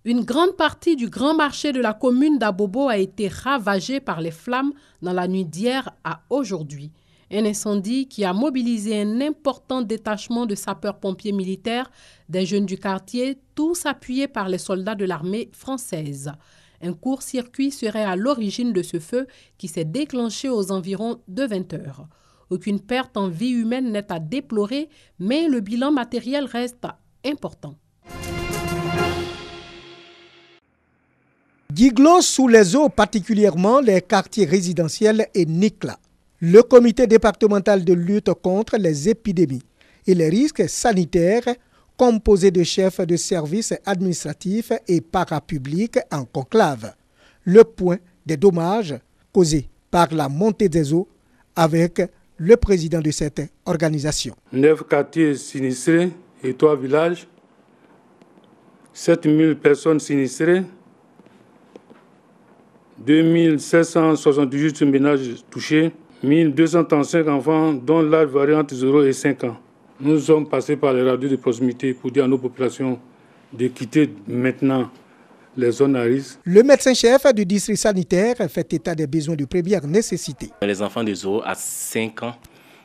Une grande partie du grand marché de la commune d'Abobo a été ravagée par les flammes dans la nuit d'hier à aujourd'hui. Un incendie qui a mobilisé un important détachement de sapeurs-pompiers militaires, des jeunes du quartier, tous appuyés par les soldats de l'armée française. Un court-circuit serait à l'origine de ce feu qui s'est déclenché aux environs de 20 heures. Aucune perte en vie humaine n'est à déplorer, mais le bilan matériel reste important. Guiglo sous les eaux, particulièrement les quartiers résidentiels et Nikla. Le comité départemental de lutte contre les épidémies et les risques sanitaires, composé de chefs de services administratifs et parapublics en conclave. Le point des dommages causés par la montée des eaux avec le président de cette organisation. 9 quartiers sinistrés et 3 villages, 7000 personnes sinistrées, 2778 ménages touchés, 1235 enfants dont l'âge varie entre 0 et 5 ans. Nous sommes passés par les radios de proximité pour dire à nos populations de quitter maintenant les zones à risque. Le médecin-chef du district sanitaire fait état des besoins de première nécessité. Les enfants de 0 à 5 ans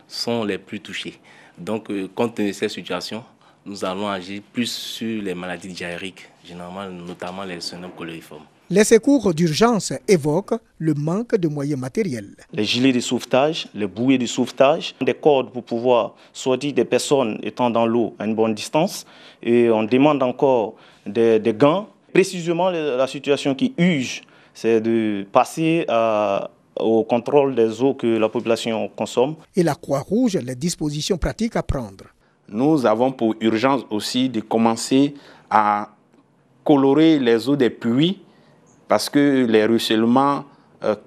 sont les plus touchés. Donc, compte tenu de cette situation, nous allons agir plus sur les maladies diarrhéiques, généralement, notamment les syndromes cholériformes. Les secours d'urgence évoquent le manque de moyens matériels. Les gilets de sauvetage, les bouées de sauvetage, des cordes pour pouvoir sortir des personnes étant dans l'eau à une bonne distance. Et on demande encore des gants. Précisément, la situation qui urge, c'est de passer au contrôle des eaux que la population consomme. Et la Croix-Rouge, les dispositions pratiques à prendre. Nous avons pour urgence aussi de commencer à colorer les eaux des puits parce que les ruissellements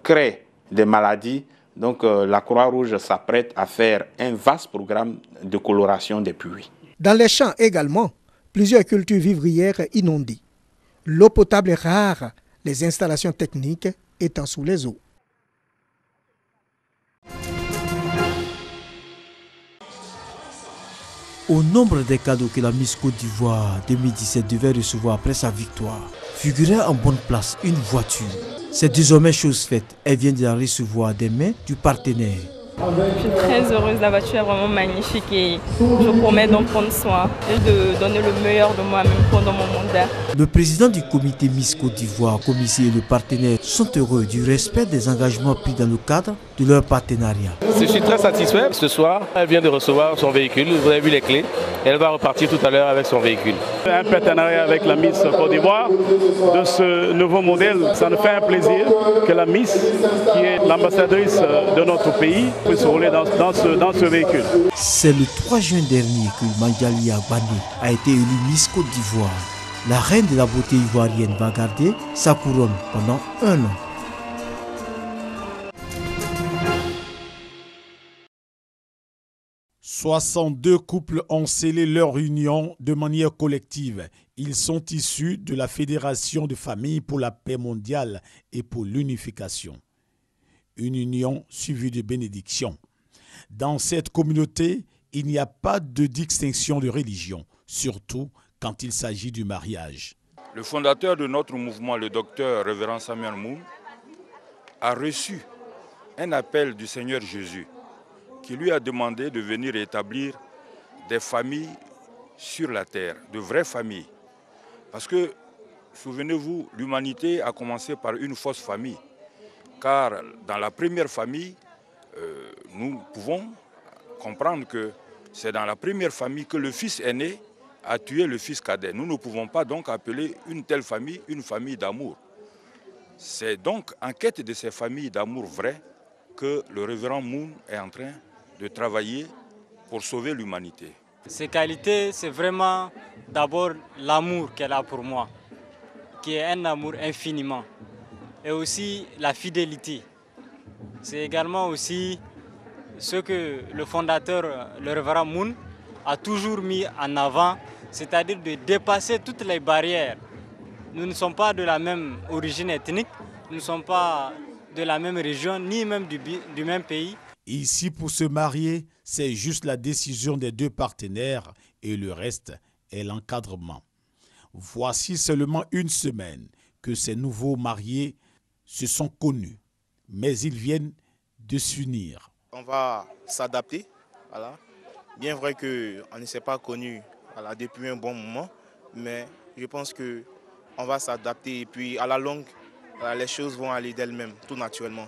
créent des maladies. Donc la Croix-Rouge s'apprête à faire un vaste programme de coloration des puits. Dans les champs également, plusieurs cultures vivrières inondées. L'eau potable est rare, les installations techniques étant sous les eaux. Au nombre des cadeaux que la Miss Côte d'Ivoire 2017 devait recevoir après sa victoire, figurait en bonne place une voiture. C'est désormais chose faite. Elle vient de la recevoir des mains du partenaire. Je suis très heureuse, la voiture est vraiment magnifique et je promets d'en prendre soin et de donner le meilleur de moi-même pendant mon mandat. Le président du comité Miss Côte d'Ivoire, commissaire et le partenaire sont heureux du respect des engagements pris dans le cadre de leur partenariat. Je suis très satisfait. Ce soir, elle vient de recevoir son véhicule, vous avez vu les clés, et elle va repartir tout à l'heure avec son véhicule. Un partenariat avec la Miss Côte d'Ivoire de ce nouveau modèle, ça nous fait un plaisir que la Miss, qui est l'ambassadrice de notre pays, puisse rouler dans ce véhicule. C'est le 3 juin dernier que Mandiali Agbani a été élue Miss Côte d'Ivoire. La reine de la beauté ivoirienne va garder sa couronne pendant 1 an. « 62 couples ont scellé leur union de manière collective. Ils sont issus de la Fédération de familles pour la paix mondiale et pour l'unification. Une union suivie de bénédictions. Dans cette communauté, il n'y a pas de distinction de religion, surtout quand il s'agit du mariage. » Le fondateur de notre mouvement, le docteur révérend Samuel Moum, a reçu un appel du Seigneur Jésus qui lui a demandé de venir établir des familles sur la terre, de vraies familles. Parce que, souvenez-vous, l'humanité a commencé par une fausse famille. Car dans la première famille, nous pouvons comprendre que c'est dans la première famille que le fils aîné a tué le fils cadet. Nous ne pouvons pas donc appeler une telle famille une famille d'amour. C'est donc en quête de ces familles d'amour vraies que le révérend Moum est en train de travailler pour sauver l'humanité. Ses qualités, c'est vraiment d'abord l'amour qu'elle a pour moi, qui est un amour infiniment. Et aussi la fidélité. C'est également aussi ce que le fondateur, le révérend Moum, a toujours mis en avant, c'est-à-dire de dépasser toutes les barrières. Nous ne sommes pas de la même origine ethnique, nous ne sommes pas de la même région, ni même du même pays. Ici, pour se marier, c'est juste la décision des deux partenaires et le reste est l'encadrement. Voici seulement une semaine que ces nouveaux mariés se sont connus, mais ils viennent de s'unir. On va s'adapter, voilà. Bien vrai qu'on ne s'est pas connus depuis un bon moment, mais je pense qu'on va s'adapter et puis à la longue, les choses vont aller d'elles-mêmes, tout naturellement.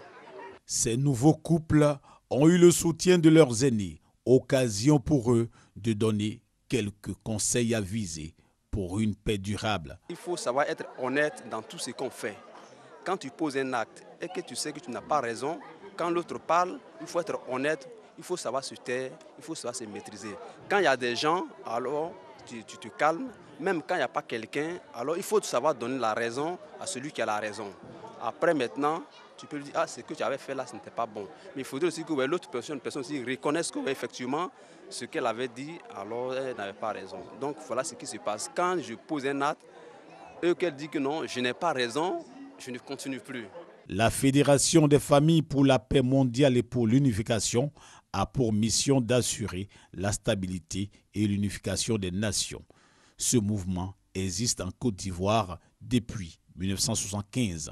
Ces nouveaux couples ont eu le soutien de leurs aînés, occasion pour eux de donner quelques conseils avisés pour une paix durable. Il faut savoir être honnête dans tout ce qu'on fait. Quand tu poses un acte et que tu sais que tu n'as pas raison, quand l'autre parle, il faut être honnête, il faut savoir se taire, il faut savoir se maîtriser. Quand il y a des gens, alors tu te calmes. Même quand il n'y a pas quelqu'un, alors il faut savoir donner la raison à celui qui a la raison. Après maintenant, tu peux lui dire, ah, ce que tu avais fait là, ce n'était pas bon. Mais il faudrait aussi que l'autre personne aussi reconnaisse que effectivement, ce qu'elle avait dit, alors elle n'avait pas raison. Donc voilà ce qui se passe. Quand je pose un acte, et qu'elle dit que non, je n'ai pas raison, je ne continue plus. La Fédération des familles pour la paix mondiale et pour l'unification a pour mission d'assurer la stabilité et l'unification des nations. Ce mouvement existe en Côte d'Ivoire depuis 1975.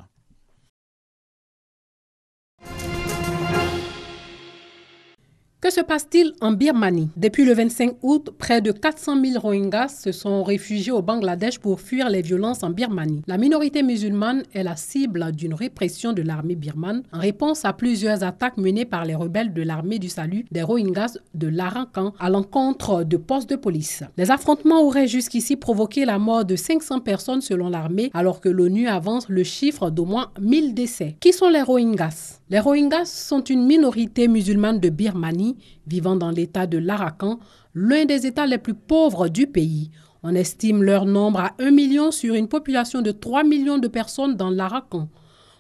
Que se passe-t-il en Birmanie? Depuis le 25 août, près de 400 000 Rohingyas se sont réfugiés au Bangladesh pour fuir les violences en Birmanie. La minorité musulmane est la cible d'une répression de l'armée birmane en réponse à plusieurs attaques menées par les rebelles de l'armée du salut des Rohingyas de l'Arakan à l'encontre de postes de police. Les affrontements auraient jusqu'ici provoqué la mort de 500 personnes selon l'armée, alors que l'ONU avance le chiffre d'au moins 1000 décès. Qui sont les Rohingyas? Les Rohingyas sont une minorité musulmane de Birmanie vivant dans l'état de l'Arakan, l'un des états les plus pauvres du pays. On estime leur nombre à 1 million sur une population de 3 millions de personnes dans l'Arakan.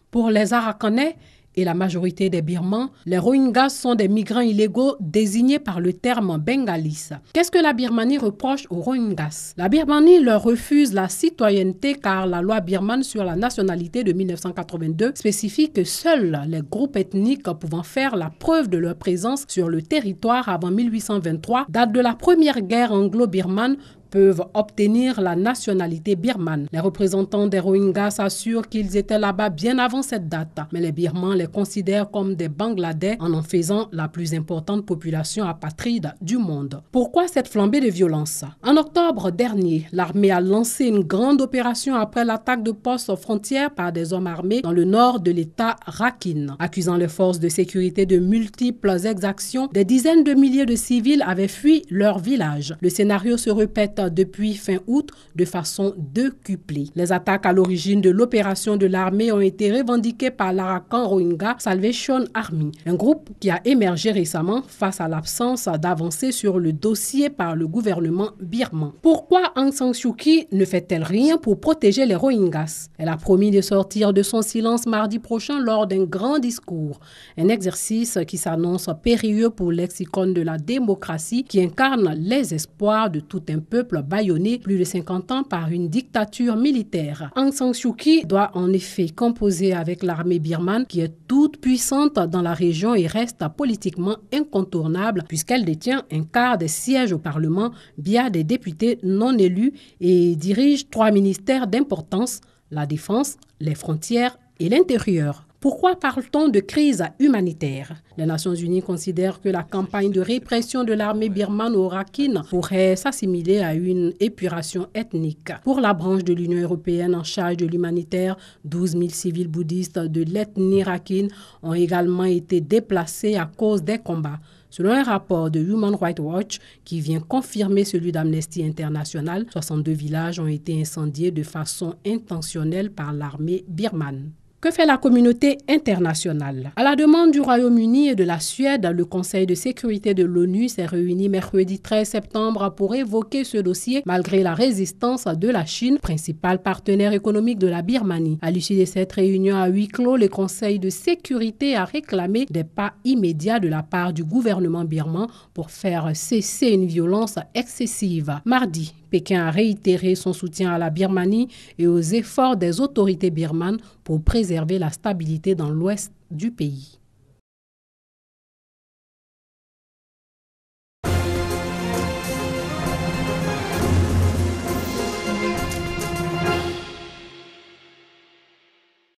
Pour les Arakanais et la majorité des Birmans, les Rohingyas sont des migrants illégaux désignés par le terme bengalis. Qu'est-ce que la Birmanie reproche aux Rohingyas? La Birmanie leur refuse la citoyenneté car la loi birmane sur la nationalité de 1982 spécifie que seuls les groupes ethniques pouvant faire la preuve de leur présence sur le territoire avant 1823, date de la première guerre anglo-birmane, peuvent obtenir la nationalité birmane. Les représentants des Rohingyas assurent qu'ils étaient là-bas bien avant cette date, mais les Birmans les considèrent comme des Bangladais en faisant la plus importante population apatride du monde. Pourquoi cette flambée de violence? En octobre dernier, l'armée a lancé une grande opération après l'attaque de postes aux frontières par des hommes armés dans le nord de l'État Rakhine. Accusant les forces de sécurité de multiples exactions, des dizaines de milliers de civils avaient fui leur village. Le scénario se répète depuis fin août de façon décuplée. Les attaques à l'origine de l'opération de l'armée ont été revendiquées par l'Arakan Rohingya Salvation Army, un groupe qui a émergé récemment face à l'absence d'avancée sur le dossier par le gouvernement birman. Pourquoi Aung San Suu Kyi ne fait-elle rien pour protéger les Rohingyas? Elle a promis de sortir de son silence mardi prochain lors d'un grand discours, un exercice qui s'annonce périlleux pour l'ex-icône de la démocratie qui incarne les espoirs de tout un peuple bâillonné plus de 50 ans par une dictature militaire. Aung San Suu Kyi doit en effet composer avec l'armée birmane qui est toute puissante dans la région et reste politiquement incontournable puisqu'elle détient un quart des sièges au Parlement via des députés non élus et dirige 3 ministères d'importance, la défense, les frontières et l'intérieur. Pourquoi parle-t-on de crise humanitaire? Les Nations Unies considèrent que la campagne de répression de l'armée birmane au Rakhine pourrait s'assimiler à une épuration ethnique. Pour la branche de l'Union européenne en charge de l'humanitaire, 12 000 civils bouddhistes de l'ethnie Rakhine ont également été déplacés à cause des combats. Selon un rapport de Human Rights Watch qui vient confirmer celui d'Amnesty International, 62 villages ont été incendiés de façon intentionnelle par l'armée birmane. Que fait la communauté internationale? À la demande du Royaume-Uni et de la Suède, le Conseil de sécurité de l'ONU s'est réuni mercredi 13 septembre pour évoquer ce dossier malgré la résistance de la Chine, principal partenaire économique de la Birmanie. À l'issue de cette réunion à huis clos, le Conseil de sécurité a réclamé des pas immédiats de la part du gouvernement birman pour faire cesser une violence excessive. Mardi, Pékin a réitéré son soutien à la Birmanie et aux efforts des autorités birmanes pour préserver la stabilité dans l'ouest du pays.